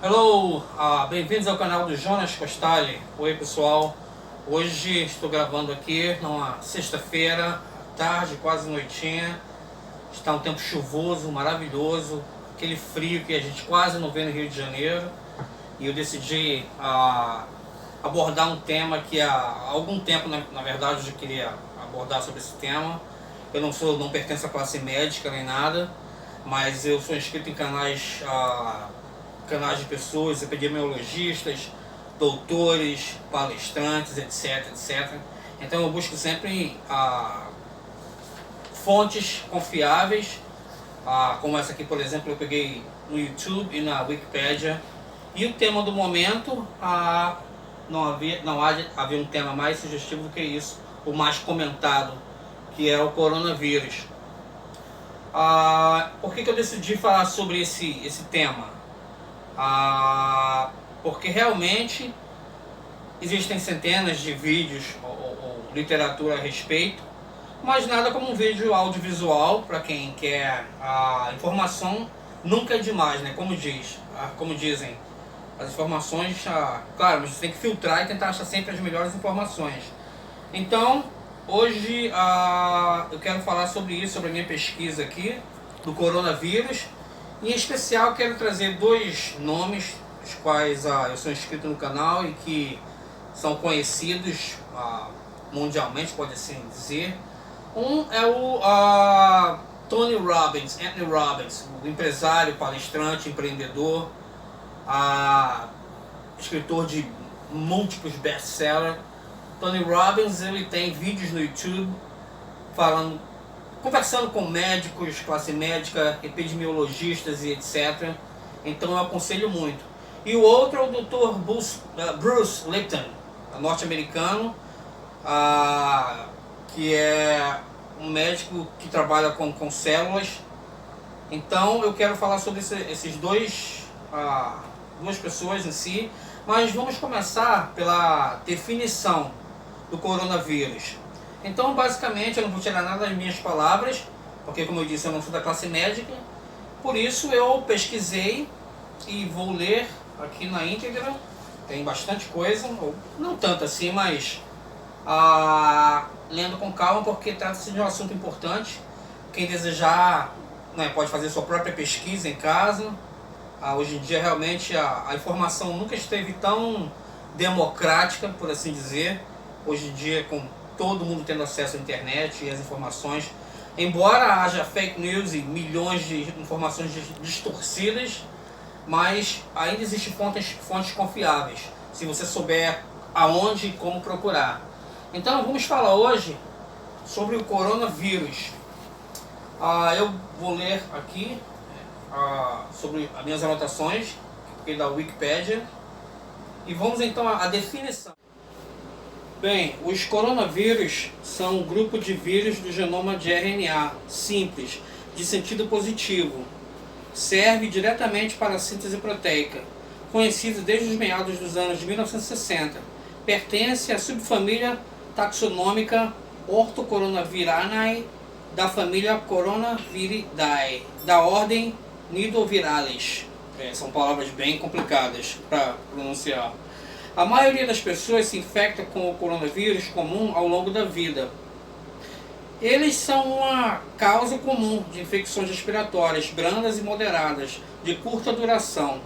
Hello, bem-vindos ao canal do Jonas Costali. Oi pessoal, hoje estou gravando aqui numa sexta-feira, tarde, quase noitinha. Está um tempo chuvoso, maravilhoso, aquele frio que a gente quase não vê no Rio de Janeiro. E eu decidi abordar um tema que há algum tempo, na verdade, eu já queria abordar sobre esse tema. Eu não pertenço à classe médica nem nada, mas eu sou inscrito em canais de pessoas, epidemiologistas, doutores, palestrantes, etc, etc. Então eu busco sempre fontes confiáveis, como essa aqui, por exemplo, eu peguei no YouTube e na Wikipedia. E o tema do momento, não havia um tema mais sugestivo do que isso, o mais comentado, que é o coronavírus. Por que eu decidi falar sobre esse tema? Porque realmente existem centenas de vídeos ou literatura a respeito, mas nada como um vídeo audiovisual para quem quer a informação. Nunca é demais, né? Como dizem, as informações, claro, mas você tem que filtrar e tentar achar sempre as melhores informações. Então, hoje eu quero falar sobre isso, sobre a minha pesquisa aqui do coronavírus. Em especial, quero trazer dois nomes, os quais eu sou inscrito no canal e que são conhecidos mundialmente, pode assim dizer. Um é o Anthony Robbins, o empresário, palestrante, empreendedor, escritor de múltiplos best-sellers. Tony Robbins, ele tem vídeos no YouTube conversando com médicos, classe médica, epidemiologistas e etc. Então eu aconselho muito. E o outro é o Dr. Bruce Lipton, norte-americano, que é um médico que trabalha com células. Então eu quero falar sobre esses duas pessoas em si, mas vamos começar pela definição do coronavírus. Então, basicamente, eu não vou tirar nada das minhas palavras, porque, como eu disse, eu não sou da classe médica. Por isso, eu pesquisei e vou ler aqui na íntegra. Tem bastante coisa, não tanto assim, mas lendo com calma, porque trata-se de um assunto importante. Quem desejar, né, pode fazer sua própria pesquisa em casa. Hoje em dia, realmente, a informação nunca esteve tão democrática, por assim dizer. Hoje em dia, com todo mundo tendo acesso à internet e às informações, embora haja fake news e milhões de informações distorcidas, mas ainda existem fontes confiáveis, se você souber aonde e como procurar. Então vamos falar hoje sobre o coronavírus. Eu vou ler aqui sobre as minhas anotações da Wikipedia e vamos então à definição. Bem, os coronavírus são um grupo de vírus do genoma de RNA simples, de sentido positivo. Serve diretamente para a síntese proteica, conhecido desde os meados dos anos de 1960. Pertence à subfamília taxonômica Orthocoronaviridae, da família Coronaviridae, da ordem Nidovirales. São palavras bem complicadas para pronunciar. A maioria das pessoas se infecta com o coronavírus comum ao longo da vida. Eles são uma causa comum de infecções respiratórias brandas e moderadas, de curta duração.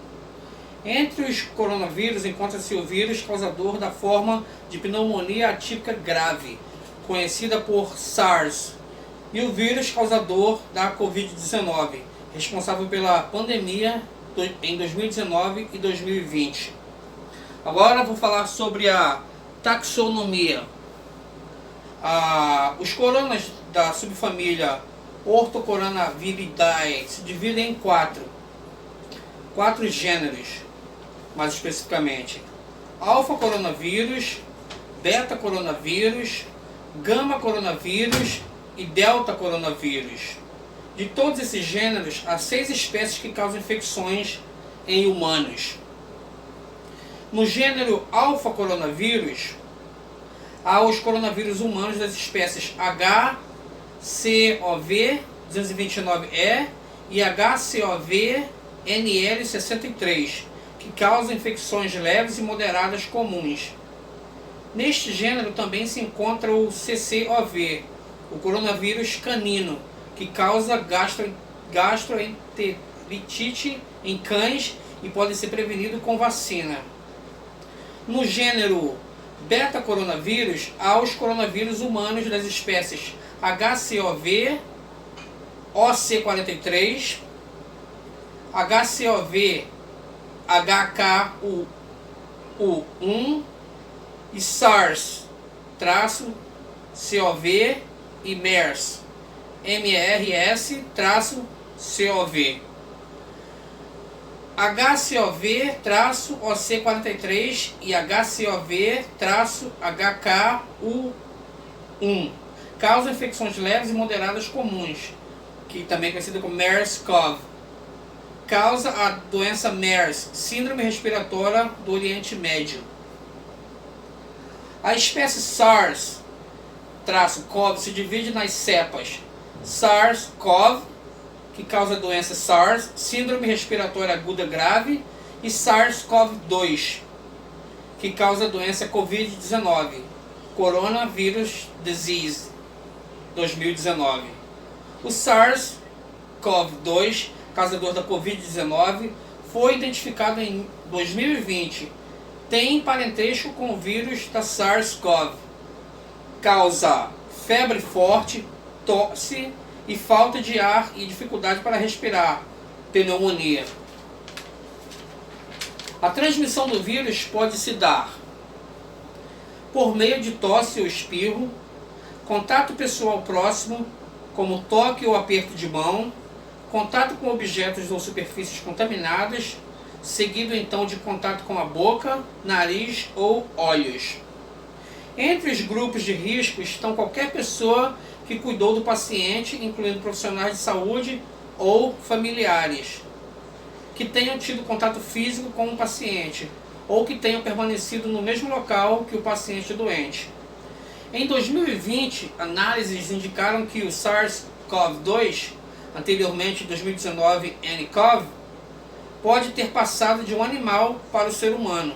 Entre os coronavírus encontra-se o vírus causador da forma de pneumonia atípica grave, conhecida por SARS, e o vírus causador da Covid-19, responsável pela pandemia em 2019 e 2020. Agora vou falar sobre a taxonomia. Os coronas da subfamília Orthocoronaviridae se dividem em quatro gêneros, mais especificamente: alfa coronavírus, beta coronavírus, gama coronavírus e delta coronavírus. De todos esses gêneros, há 6 espécies que causam infecções em humanos. No gênero alfa coronavírus, há os coronavírus humanos das espécies HCOV229E e HCOV NL63, que causa infecções leves e moderadas comuns. Neste gênero também se encontra o CCOV, o coronavírus canino, que causa gastroenterite em cães e pode ser prevenido com vacina. No gênero beta-coronavírus, há os coronavírus humanos das espécies HCOV, OC43, HCOV, HKU1 e SARS-CoV e MERS, MRS-CoV. HCOV-OC43 e HCOV-HKU1 causam infecções leves e moderadas comuns, que também é conhecida como MERS-CoV. Causa a doença MERS, Síndrome Respiratória do Oriente Médio. A espécie SARS-CoV se divide nas cepas SARS-CoV, que causa a doença SARS, Síndrome Respiratória Aguda Grave, e SARS-CoV-2, que causa a doença Covid-19, Coronavirus Disease 2019. O SARS-CoV-2, causador da Covid-19, foi identificado em 2020. Tem parentesco com o vírus da SARS-CoV. Causa febre forte, tosse e falta de ar e dificuldade para respirar, pneumonia. A transmissão do vírus pode se dar por meio de tosse ou espirro, contato pessoal próximo, como toque ou aperto de mão, contato com objetos ou superfícies contaminadas, seguido então de contato com a boca, nariz ou olhos. Entre os grupos de risco estão qualquer pessoa que cuidou do paciente, incluindo profissionais de saúde ou familiares, que tenham tido contato físico com o paciente, ou que tenham permanecido no mesmo local que o paciente doente. Em 2020, análises indicaram que o SARS-CoV-2, anteriormente em 2019 nCoV, pode ter passado de um animal para o ser humano.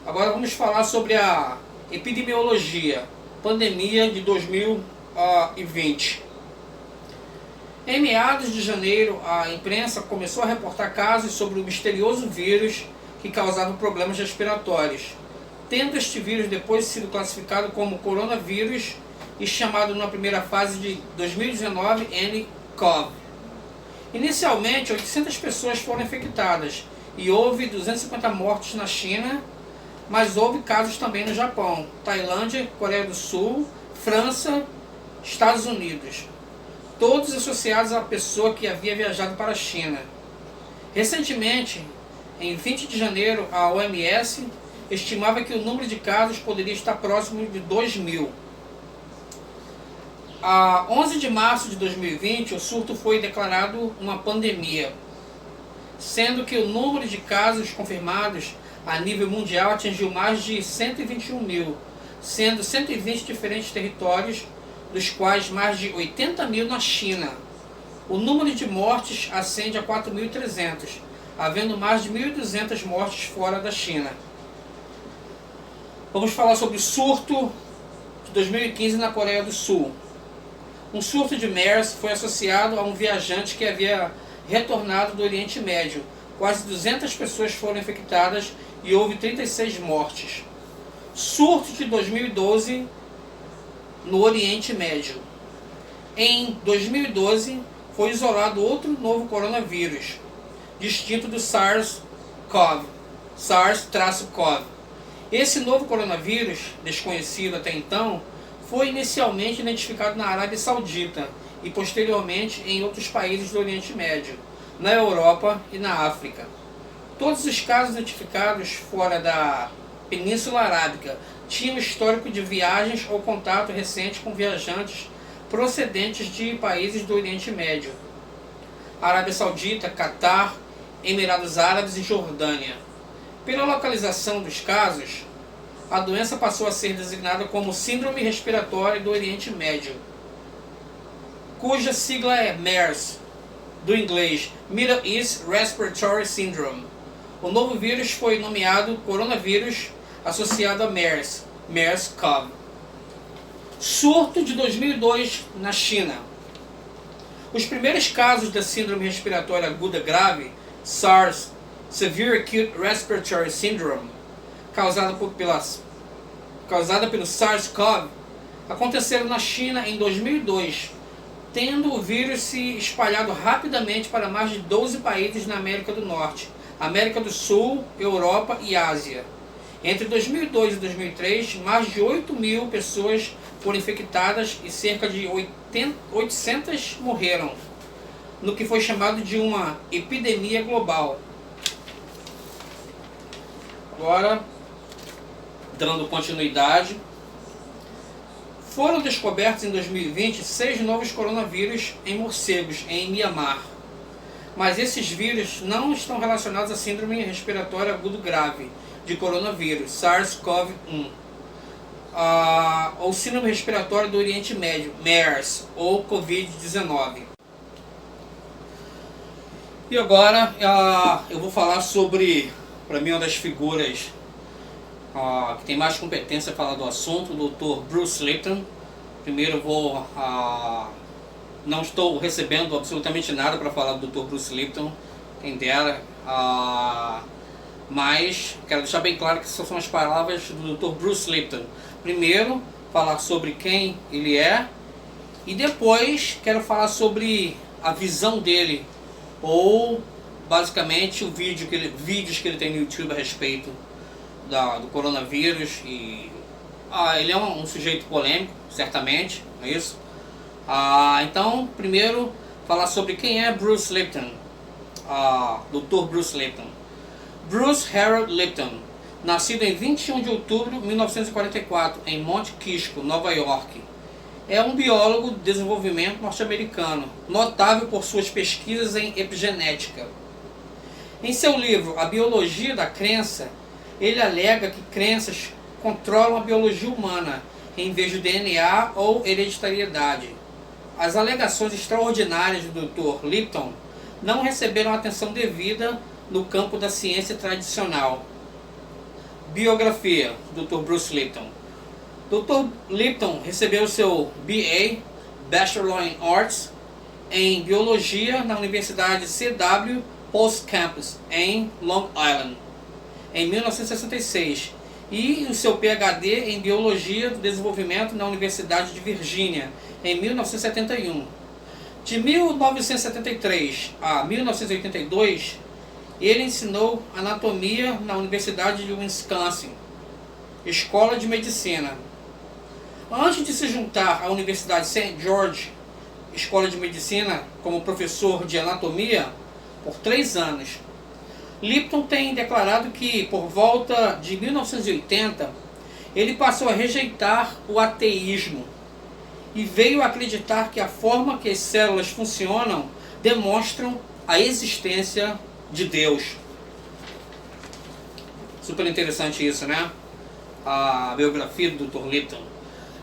Agora vamos falar sobre a epidemiologia, pandemia de 2020. Em meados de janeiro, a imprensa começou a reportar casos sobre o misterioso vírus que causava problemas respiratórios, tendo este vírus depois sido classificado como coronavírus e chamado na primeira fase de 2019 nCoV. Inicialmente, 800 pessoas foram infectadas e houve 250 mortes na China, mas houve casos também no Japão, Tailândia, Coreia do Sul, França, Estados Unidos, todos associados à pessoa que havia viajado para a China. Recentemente, em 20 de janeiro, a OMS estimava que o número de casos poderia estar próximo de 2.000. A 11 de março de 2020, o surto foi declarado uma pandemia, sendo que o número de casos confirmados a nível mundial atingiu mais de 121 mil, sendo 120 diferentes territórios, dos quais mais de 80 mil na China. O número de mortes ascende a 4.300, havendo mais de 1.200 mortes fora da China. Vamos falar sobre o surto de 2015 na Coreia do Sul. Um surto de MERS foi associado a um viajante que havia retornado do Oriente Médio. Quase 200 pessoas foram infectadas e houve 36 mortes. Surto de 2012 no Oriente Médio. Em 2012 foi isolado outro novo coronavírus, distinto do SARS-CoV. Esse novo coronavírus, desconhecido até então, foi inicialmente identificado na Arábia Saudita e posteriormente em outros países do Oriente Médio, na Europa e na África. Todos os casos notificados fora da Península Arábica tinham histórico de viagens ou contato recente com viajantes procedentes de países do Oriente Médio, Arábia Saudita, Catar, Emirados Árabes e Jordânia. Pela localização dos casos, a doença passou a ser designada como Síndrome Respiratória do Oriente Médio, cuja sigla é MERS, do inglês Middle East Respiratory Syndrome, O novo vírus foi nomeado coronavírus associado a MERS-CoV. Surto de 2002 na China. Os primeiros casos da síndrome respiratória aguda grave, SARS, Severe Acute Respiratory Syndrome, causada pelo SARS-CoV, aconteceram na China em 2002, tendo o vírus se espalhado rapidamente para mais de 12 países na América do Norte, América do Sul, Europa e Ásia. Entre 2002 e 2003, mais de 8.000 pessoas foram infectadas e cerca de 800 morreram, no que foi chamado de uma epidemia global. Agora, dando continuidade, foram descobertos em 2020 6 novos coronavírus em morcegos em Mianmar. Mas esses vírus não estão relacionados à síndrome respiratória aguda grave de coronavírus, SARS-CoV-1, ou síndrome respiratória do Oriente Médio, MERS, ou Covid-19. E agora eu vou falar sobre, para mim, uma das figuras que tem mais competência para falar do assunto, o Dr. Bruce Lipton. Primeiro eu não estou recebendo absolutamente nada para falar do Dr. Bruce Lipton, quem dera, mas quero deixar bem claro que essas são as palavras do Dr. Bruce Lipton. Primeiro, falar sobre quem ele é, e depois quero falar sobre a visão dele, ou basicamente vídeos que ele tem no YouTube a respeito do coronavírus. E ele é um sujeito polêmico, certamente, não é isso? Então, primeiro, falar sobre quem é Bruce Lipton, Dr. Bruce Lipton. Bruce Harold Lipton, nascido em 21 de outubro de 1944, em Monte Kisco, Nova York. É um biólogo de desenvolvimento norte-americano, notável por suas pesquisas em epigenética. Em seu livro A Biologia da Crença, ele alega que crenças controlam a biologia humana, em vez do DNA ou hereditariedade. As alegações extraordinárias do Dr. Lipton não receberam atenção devida no campo da ciência tradicional. Biografia do Dr. Bruce Lipton. Dr. Lipton recebeu seu BA, Bachelor in Arts, em Biologia na Universidade C.W. Post Campus, em Long Island, em 1966, e o seu PhD em Biologia do Desenvolvimento na Universidade de Virgínia, em 1971. De 1973 a 1982, ele ensinou anatomia na Universidade de Wisconsin, Escola de Medicina. Antes de se juntar à Universidade St. George, Escola de Medicina, como professor de anatomia, por 3 anos. Lipton tem declarado que, por volta de 1980, ele passou a rejeitar o ateísmo e veio a acreditar que a forma que as células funcionam demonstram a existência de Deus. Super interessante isso, né? A biografia do Dr. Lipton.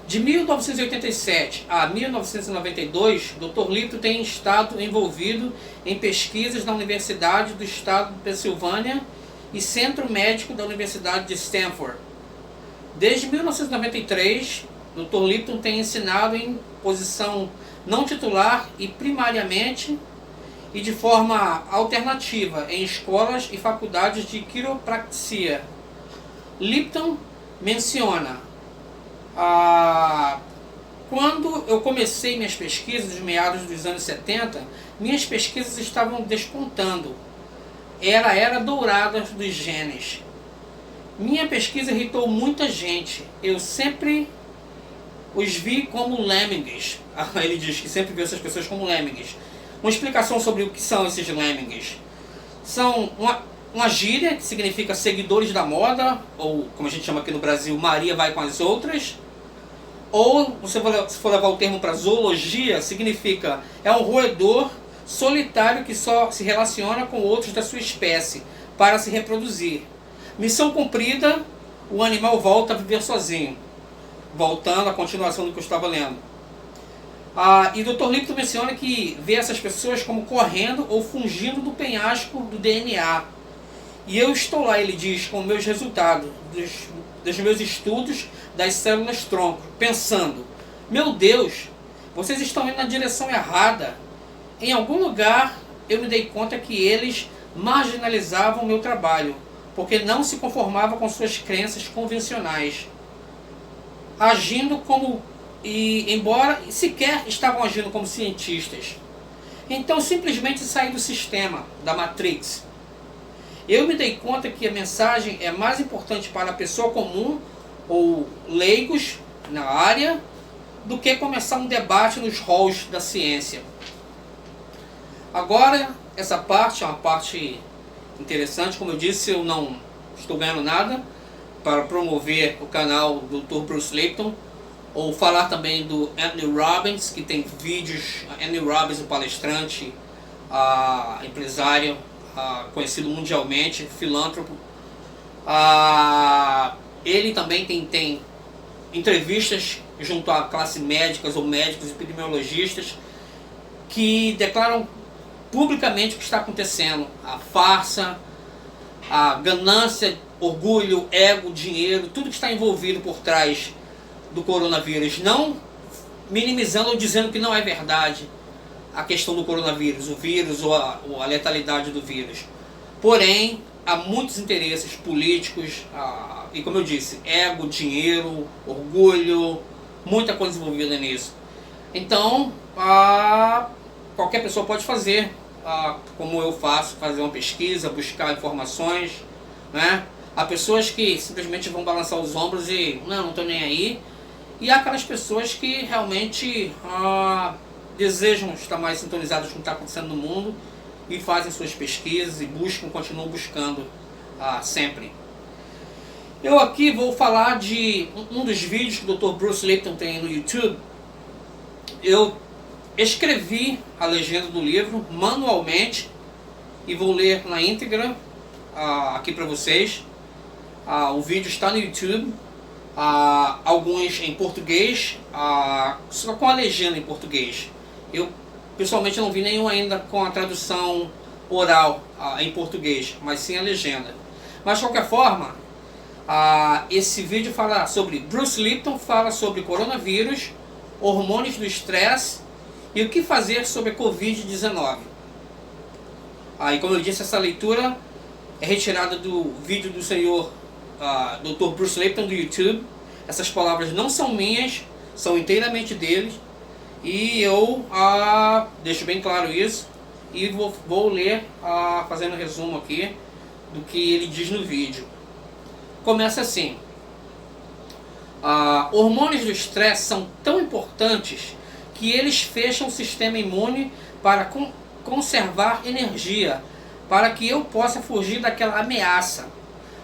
De 1987 a 1992, Dr. Lipton tem estado envolvido em pesquisas na Universidade do Estado de Pensilvânia e Centro Médico da Universidade de Stanford. Desde 1993, Dr. Lipton tem ensinado em posição não titular e primariamente e de forma alternativa em escolas e faculdades de quiropraxia. Lipton menciona: quando eu comecei minhas pesquisas, nos meados dos anos 70, minhas pesquisas estavam despontando. Era a era dourada dos genes. Minha pesquisa irritou muita gente. Eu sempre os vi como lemmings. Ele diz que sempre viu essas pessoas como lemmings. Uma explicação sobre o que são esses lemmings. São uma gíria que significa seguidores da moda, ou como a gente chama aqui no Brasil, Maria vai com as outras. Ou, se for levar o termo para zoologia, significa um roedor solitário que só se relaciona com outros da sua espécie para se reproduzir. Missão cumprida, o animal volta a viver sozinho. Voltando à continuação do que eu estava lendo. E o Dr. Lipton menciona que vê essas pessoas como correndo ou fugindo do penhasco do DNA. E eu estou lá, ele diz, com meus resultados, dos meus estudos das células tronco, pensando, meu Deus, vocês estão indo na direção errada. Em algum lugar eu me dei conta que eles marginalizavam o meu trabalho, porque não se conformavam com suas crenças convencionais, agindo como, e embora sequer estavam agindo como cientistas. Então simplesmente saí do sistema, da Matrix. Eu me dei conta que a mensagem é mais importante para a pessoa comum ou leigos na área do que começar um debate nos halls da ciência. Agora, essa parte é uma parte interessante. Como eu disse, eu não estou ganhando nada para promover o canal do Dr. Bruce Lipton, ou falar também do Anthony Robbins, que tem vídeos. Anthony Robbins, o palestrante, empresário, conhecido mundialmente, filântropo. Ele também tem entrevistas junto a classe médicas ou médicos epidemiologistas que declaram publicamente o que está acontecendo, a farsa, a ganância, orgulho, ego, dinheiro, tudo que está envolvido por trás do coronavírus, não minimizando ou dizendo que não é verdade a questão do coronavírus, o vírus ou a letalidade do vírus. Porém, há muitos interesses políticos, e como eu disse, ego, dinheiro, orgulho, muita coisa envolvida nisso. Então, qualquer pessoa pode fazer, como eu faço, fazer uma pesquisa, buscar informações, né? Há pessoas que simplesmente vão balançar os ombros e não estou nem aí. E há aquelas pessoas que realmente desejam estar mais sintonizadas com o que está acontecendo no mundo e fazem suas pesquisas e continuam buscando sempre. Eu aqui vou falar de um dos vídeos que o Dr. Bruce Lipton tem no YouTube. Eu escrevi a legenda do livro manualmente e vou ler na íntegra aqui para vocês. O vídeo está no YouTube, alguns em português, só com a legenda em português. Eu pessoalmente não vi nenhum ainda com a tradução oral em português, mas sim a legenda. Mas de qualquer forma, esse vídeo fala sobre Bruce Lipton, fala sobre coronavírus, hormônios do estresse e o que fazer sobre a Covid-19. E como eu disse, essa leitura é retirada do vídeo do senhor Dr. Bruce Lipton do YouTube. Essas palavras não são minhas, são inteiramente dele. E eu deixo bem claro isso. E vou ler, fazendo um resumo aqui do que ele diz no vídeo. Começa assim. Hormônios do estresse são tão importantes que eles fecham o sistema imune para conservar energia, para que eu possa fugir daquela ameaça.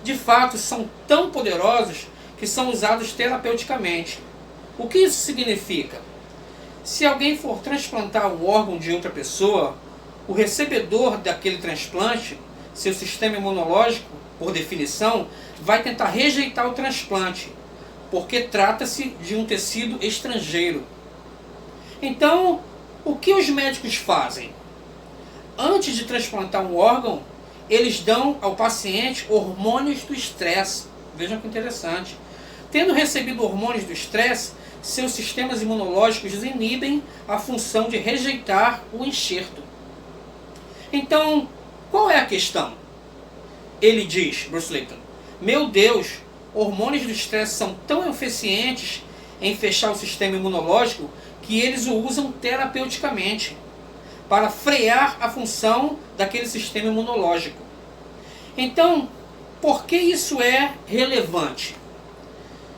De fato, são tão poderosos que são usados terapeuticamente. O que isso significa? Se alguém for transplantar um órgão de outra pessoa, o recebedor daquele transplante, seu sistema imunológico, por definição, vai tentar rejeitar o transplante, porque trata-se de um tecido estrangeiro. Então, o que os médicos fazem? Antes de transplantar um órgão, eles dão ao paciente hormônios do estresse. Vejam que interessante. Tendo recebido hormônios do estresse, seus sistemas imunológicos inibem a função de rejeitar o enxerto. Então, qual é a questão? Ele diz, Bruce Lipton, meu Deus, hormônios do estresse são tão eficientes em fechar o sistema imunológico que eles o usam terapeuticamente para frear a função daquele sistema imunológico. Então, por que isso é relevante?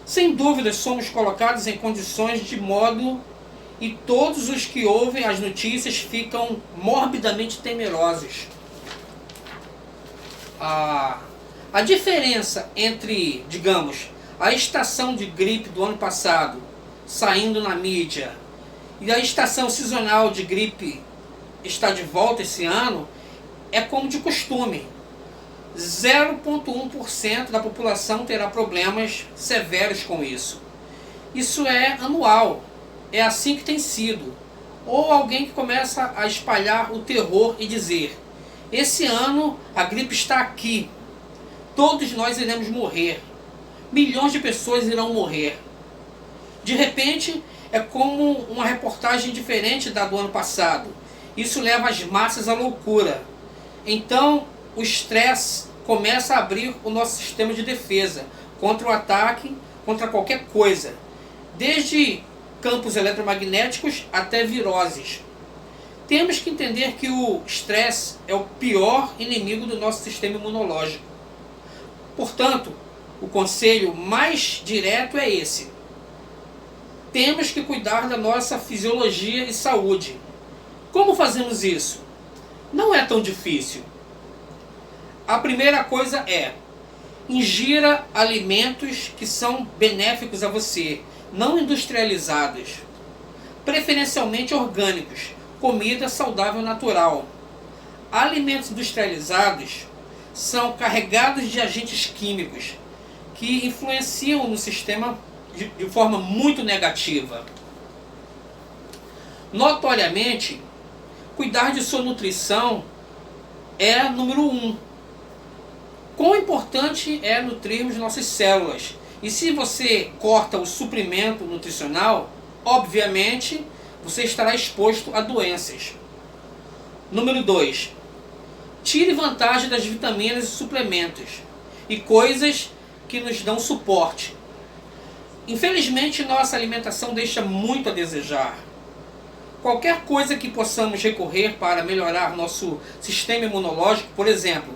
Sem dúvida, somos colocados em condições de modo e todos os que ouvem as notícias ficam morbidamente temerosos. A diferença entre, digamos, a estação de gripe do ano passado saindo na mídia e a estação sazonal de gripe está de volta esse ano é como de costume. 0,1% da população terá problemas severos com isso. Isso é anual. É assim que tem sido. Ou alguém que começa a espalhar o terror e dizer: esse ano a gripe está aqui. Todos nós iremos morrer. Milhões de pessoas irão morrer. De repente, é como uma reportagem diferente da do ano passado. Isso leva as massas à loucura. Então, o estresse começa a abrir o nosso sistema de defesa contra o ataque, contra qualquer coisa. Desde campos eletromagnéticos até viroses. Temos que entender que o estresse é o pior inimigo do nosso sistema imunológico. Portanto, o conselho mais direto é esse. Temos que cuidar da nossa fisiologia e saúde. Como fazemos isso? Não é tão difícil. A primeira coisa é: ingira alimentos que são benéficos a você, não industrializados, preferencialmente orgânicos, comida saudável natural. Alimentos industrializados são carregados de agentes químicos que influenciam no sistema de forma muito negativa. Notoriamente, cuidar de sua nutrição é número 1. Quão importante é nutrirmos nossas células? E se você corta o suprimento nutricional, obviamente você estará exposto a doenças. Número 2. Tire vantagem das vitaminas e suplementos e coisas que nos dão suporte. Infelizmente, nossa alimentação deixa muito a desejar. Qualquer coisa que possamos recorrer para melhorar nosso sistema imunológico, por exemplo,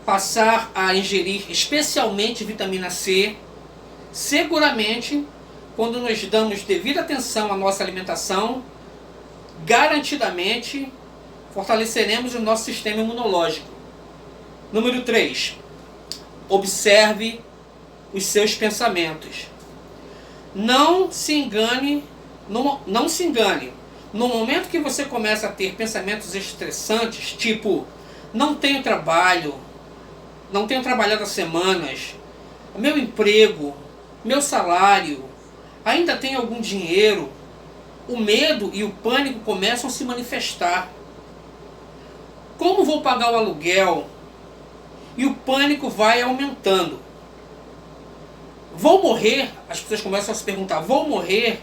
passar a ingerir especialmente vitamina C, seguramente, quando nós damos devida atenção à nossa alimentação, garantidamente fortaleceremos o nosso sistema imunológico. Número 3. Observe os seus pensamentos. Não se engane. No momento que você começa a ter pensamentos estressantes, tipo, não tenho trabalho, não tenho trabalhado há semanas, meu emprego, meu salário, ainda tenho algum dinheiro, o medo e o pânico começam a se manifestar. Como vou pagar o aluguel? E o pânico vai aumentando. Vou morrer? As pessoas começam a se perguntar, vou morrer?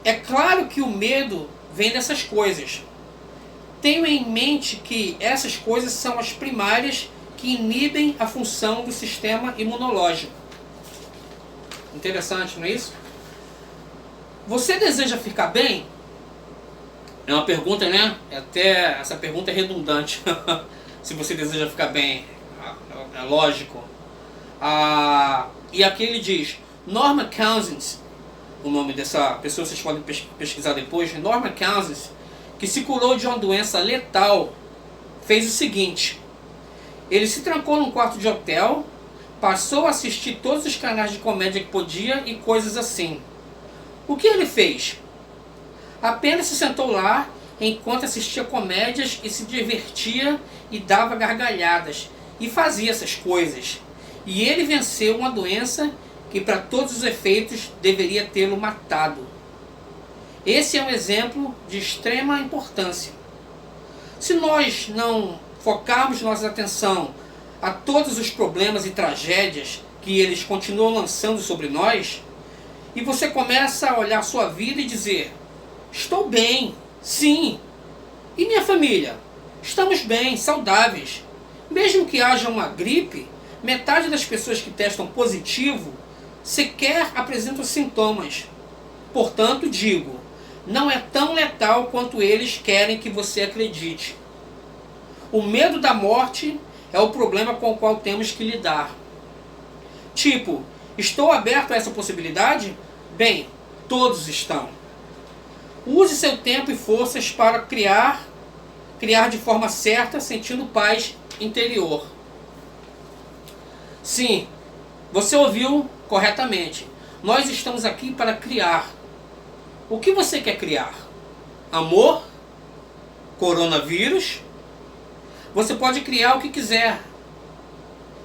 É claro que o medo vem dessas coisas. Tenho em mente que essas coisas são as primárias que inibem a função do sistema imunológico. Interessante, não é isso? Você deseja ficar bem? É uma pergunta, né? Até essa pergunta é redundante. Se você deseja ficar bem, é lógico. E aqui ele diz, Norman Cousins, o nome dessa pessoa vocês podem pesquisar depois, Norman Cousins, que se curou de uma doença letal, fez o seguinte: ele se trancou num quarto de hotel, passou a assistir todos os canais de comédia que podia e coisas assim. O que ele fez? Apenas se sentou lá enquanto assistia comédias e se divertia e dava gargalhadas e fazia essas coisas. E ele venceu uma doença que para todos os efeitos deveria tê-lo matado. Esse é um exemplo de extrema importância. Se nós não focarmos nossa atenção a todos os problemas e tragédias que eles continuam lançando sobre nós, e você começa a olhar sua vida e dizer, estou bem, sim, e minha família? Estamos bem, saudáveis. Mesmo que haja uma gripe, metade das pessoas que testam positivo sequer apresentam sintomas. Portanto, digo, não é tão letal quanto eles querem que você acredite. O medo da morte é o problema com o qual temos que lidar. Tipo, estou aberto a essa possibilidade? Bem, todos estão. Use seu tempo e forças para criar de forma certa, sentindo paz interior. Sim, você ouviu corretamente. Nós estamos aqui para criar. O que você quer criar? Amor? Coronavírus? Você pode criar o que quiser.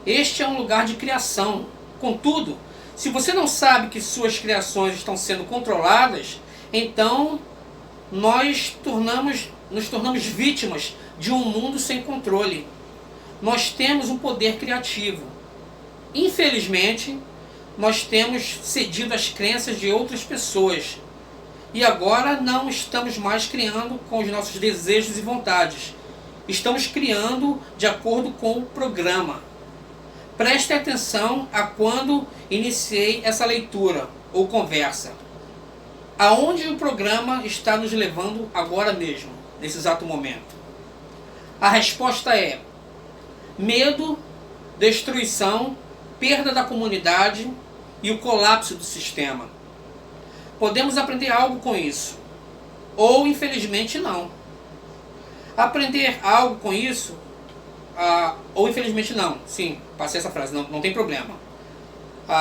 Este é um lugar de criação. Contudo, se você não sabe que suas criações estão sendo controladas, então nós nos tornamos vítimas de um mundo sem controle. Nós temos um poder criativo. Infelizmente, nós temos cedido às crenças de outras pessoas. E agora não estamos mais criando com os nossos desejos e vontades. Estamos criando de acordo com o programa. Preste atenção a quando iniciei essa leitura ou conversa. Aonde o programa está nos levando agora mesmo, nesse exato momento? A resposta é medo, destruição, perda da comunidade e o colapso do sistema. Podemos aprender algo com isso, ou infelizmente não. Aprender algo com isso, ou infelizmente não. Sim, passei essa frase, não tem problema.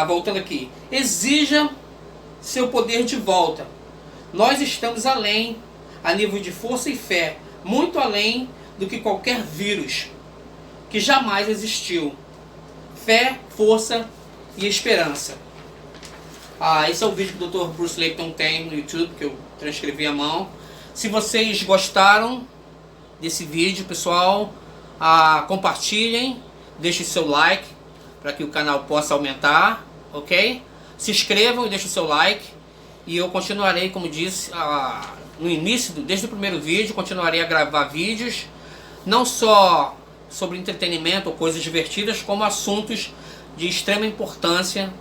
Voltando aqui, exija seu poder de volta. Nós estamos além, a nível de força e fé, muito além do que qualquer vírus que jamais existiu. Fé, força e esperança. Esse é o vídeo que o Dr. Bruce Lipton tem no YouTube, que eu transcrevi à mão. Se vocês gostaram desse vídeo, pessoal, compartilhem, deixem seu like para que o canal possa aumentar, ok? Se inscrevam e deixem o seu like. E eu continuarei, como disse no início, desde o primeiro vídeo, continuarei a gravar vídeos, não só sobre entretenimento ou coisas divertidas, como assuntos de extrema importância,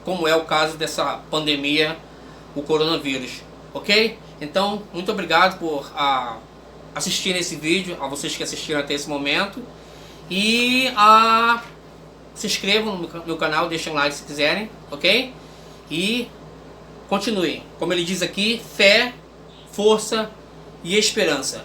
como é o caso dessa pandemia, o coronavírus, ok? Então, muito obrigado por assistirem esse vídeo, a vocês que assistiram até esse momento, e se inscrevam no meu canal, deixem um like se quiserem, ok? E continuem, como ele diz aqui, fé, força e esperança.